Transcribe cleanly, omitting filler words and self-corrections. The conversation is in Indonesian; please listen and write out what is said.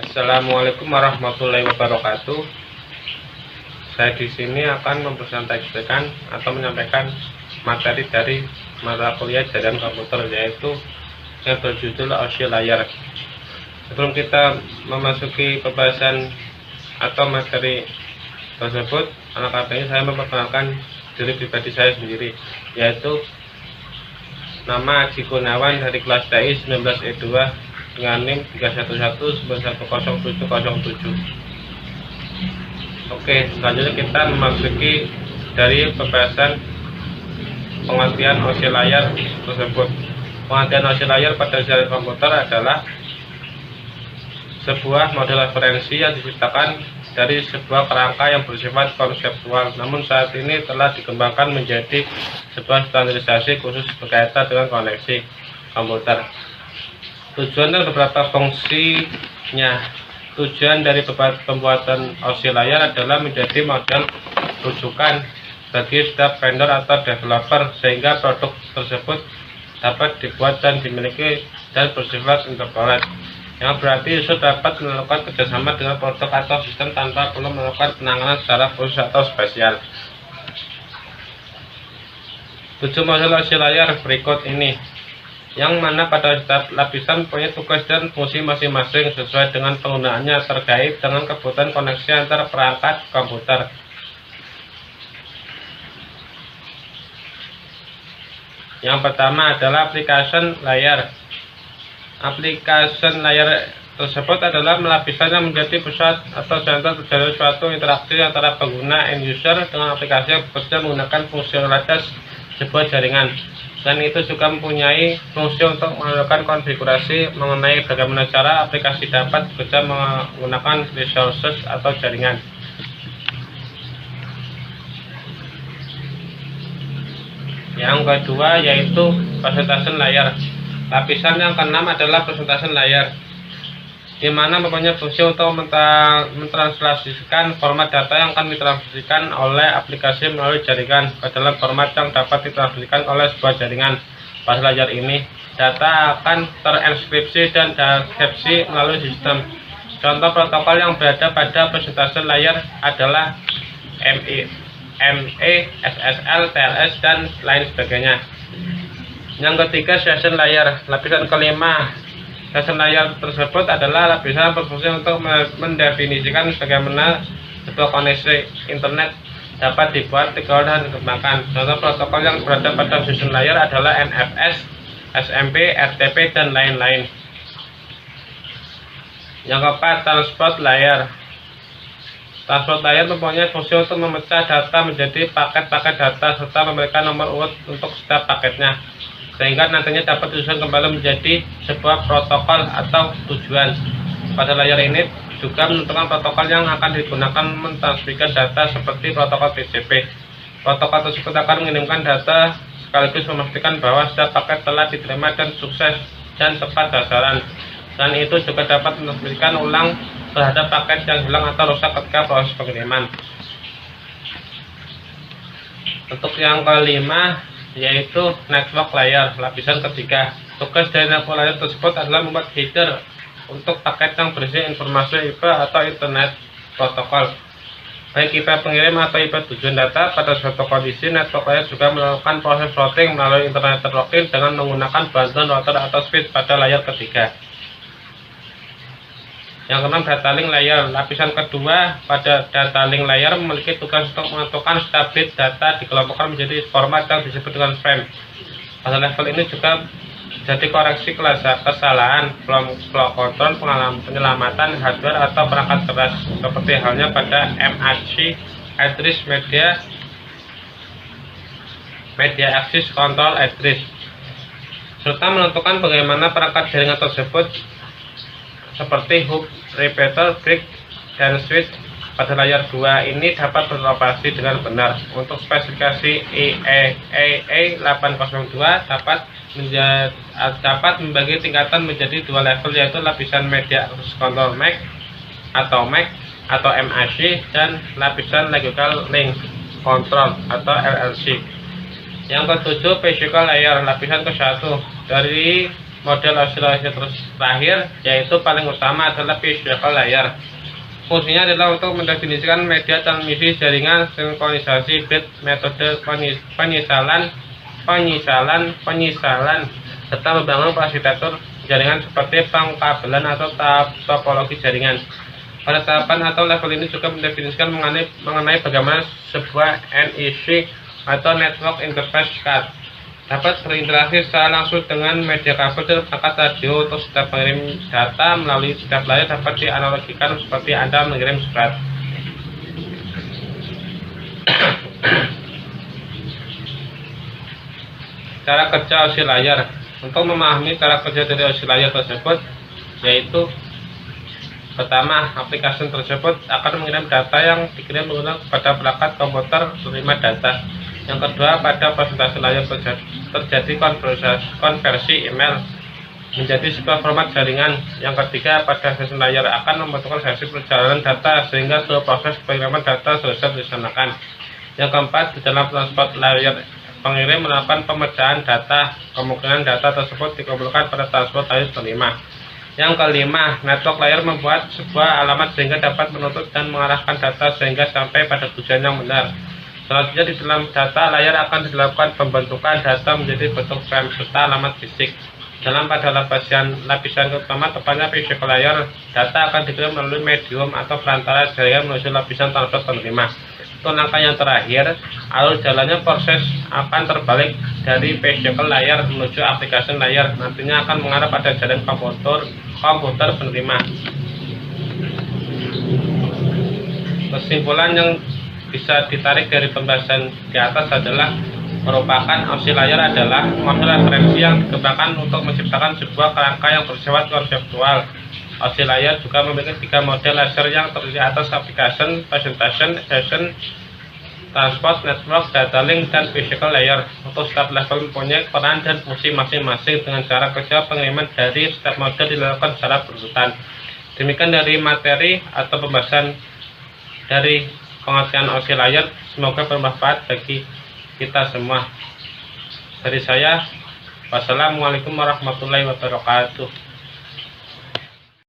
Assalamualaikum warahmatullahi wabarakatuh. Saya di sini akan mempresentasikan atau menyampaikan materi dari mata kuliah jaringan komputer, yaitu yang berjudul OSI layar. Sebelum kita memasuki pembahasan atau materi tersebut, alangkah baiknya saya memperkenalkan diri pribadi saya sendiri, yaitu nama Aji Gunawan dari kelas TI 19E2 dengan NIM 311910707. Oke, selanjutnya kita memasuki dari pembahasan pengertian OSI layar tersebut. Pengertian OSI layar pada jaringan komputer adalah sebuah model referensi yang diciptakan dari sebuah kerangka yang bersifat konseptual, namun saat ini telah dikembangkan menjadi sebuah standarisasi khusus berkaitan dengan koneksi komputer. Tujuan dan beberapa fungsinya. Tujuan dari pembuatan OSI layar adalah menjadi model rujukan bagi setiap vendor atau developer, sehingga produk tersebut dapat dibuat dan dimiliki dan bersifat interpolat, yang berarti user dapat melakukan kerjasama dengan produk atau sistem tanpa perlu melakukan penanganan secara khusus atau spesial. 7 model OSI layar berikut ini, yang mana pada setiap lapisan punya tugas dan fungsi masing-masing sesuai dengan penggunaannya terkait dengan kebutuhan koneksi antar perangkat komputer. Yang pertama adalah application layer. Application layer tersebut adalah lapisan menjadi pusat atau center terjadi suatu interaksi antara pengguna end user dengan aplikasi yang bekerja menggunakan fungsionalitas sebuah jaringan. Selain itu juga mempunyai fungsi untuk melakukan konfigurasi mengenai bagaimana cara aplikasi dapat bekerja menggunakan resources atau jaringan. Yang kedua yaitu presentation layer. Lapisan yang keenam adalah presentation layer, di mana mempunyai fungsi untuk mentranslasikan format data yang akan ditransmisikan oleh aplikasi melalui jaringan ke dalam format yang dapat ditransmisikan oleh sebuah jaringan. Pada layar ini, data akan terenkripsi dan dekripsi melalui sistem. Contoh protokol yang berada pada presentation layer adalah ME, SSL, TLS, dan lain sebagainya. Yang ketiga, session layer. Lapisan kelima, session layer tersebut adalah lapisan berfungsi untuk mendefinisikan bagaimana sebuah koneksi internet dapat dibuat, dikelola, dan dikembangkan. Contoh protokol yang berada pada session layer adalah NFS, SMP, RTP, dan lain-lain. Yang keempat, transport layer. Transport layer mempunyai fungsi untuk memecah data menjadi paket-paket data serta memberikan nomor urut untuk setiap paketnya, sehingga nantinya dapat disusun kembali menjadi sebuah protokol atau tujuan. Pada layar ini juga menentukan protokol yang akan digunakan mentransmisikan data seperti protokol TCP. Protokol tersebut akan mengirimkan data sekaligus memastikan bahwa setiap paket telah diterima dan sukses dan tepat sasaran. Dan itu juga dapat mentransmisikan ulang terhadap paket yang hilang atau rusak ketika proses pengiriman. Untuk yang kelima yaitu network layer, lapisan ketiga. Tugas dari network layer tersebut adalah membuat header untuk paket yang berisi informasi IP atau internet protokol, baik IP pengirim atau IP tujuan data. Pada suatu kondisi, network layer juga melakukan proses routing melalui internet networking dengan menggunakan bantuan router atau switch pada layar ketiga. Yang keenam, data link layer. Lapisan kedua pada data link layer memiliki tugas untuk menentukan setiap bit data dikelompokkan menjadi format yang disebut dengan frame. Pada level ini juga jadi koreksi kesalahan, flow control, penyelamatan hardware atau perangkat keras, seperti halnya pada MAC address media access control address, serta menentukan bagaimana perangkat jaringan tersebut seperti hub, repeater, brick, dan switch pada layar 2 ini dapat beroperasi dengan benar. Untuk spesifikasi EE802 dapat membagi tingkatan menjadi 2 level, yaitu lapisan media access control MAC atau MAC, dan lapisan logical link control atau LLC. Yang ketujuh, physical layer, lapisan ke-1. Dari model oscillation terakhir, yaitu paling utama adalah physical layer. Fungsinya adalah untuk mendefinisikan media transmisi jaringan, sinkronisasi bit, metode penyisalan, serta membangun arsitektur jaringan seperti pengkabelan atau topologi jaringan. Pada tahapan atau level ini juga mendefinisikan mengenai bagaimana sebuah NIC atau Network Interface Card dapat berinteraksi secara langsung dengan media kabel dan perangkat radio. Untuk setiap pengirim data melalui setiap layar dapat dianalogikan seperti Anda mengirim surat. Cara kerja OSI layar. Untuk memahami cara kerja dari OSI layar tersebut, yaitu pertama, aplikasi tersebut akan mengirim data yang dikirim menggunakan kepada perangkat komputer penerima data. Yang kedua, pada presentasi layar terjadi konversi email menjadi sebuah format jaringan. Yang ketiga, pada sesi layar akan membutuhkan sesi perjalanan data sehingga seluruh proses pengiriman data selesai dilaksanakan. Yang keempat, di dalam transport layar, pengirim melakukan pemecahan data. Kemungkinan data tersebut dikumpulkan pada transport layar penerima. Yang kelima, network layer membuat sebuah alamat sehingga dapat menuntut dan mengarahkan data sehingga sampai pada tujuan yang benar. Selanjutnya, di dalam data layar akan dilakukan pembentukan data menjadi bentuk frame serta alamat fisik. Pada lapisan utama, tepatnya physical layer, data akan dikirim melalui medium atau perantara jaringan menuju lapisan transport penerima. Untuk langkah yang terakhir, alur jalannya proses akan terbalik dari physical layer menuju aplikasi layer. Nantinya akan mengarah pada jaringan komputer penerima. Kesimpulan yang bisa ditarik dari pembahasan di atas adalah merupakan OSI layar adalah model referensi yang dikembangkan untuk menciptakan sebuah kerangka yang bersifat konseptual. OSI layar juga memiliki 3 model laser yang terdiri atas application, presentation, session, transport, network, data link, dan physical layer. Untuk setiap level mempunyai peran dan fungsi masing-masing dengan cara kerja pengiriman dari setiap model dilakukan secara berurutan. Demikian dari materi atau pembahasan dari pengertian OSI layar, semoga bermanfaat bagi kita semua. Dari saya, wassalamualaikum warahmatullahi wabarakatuh.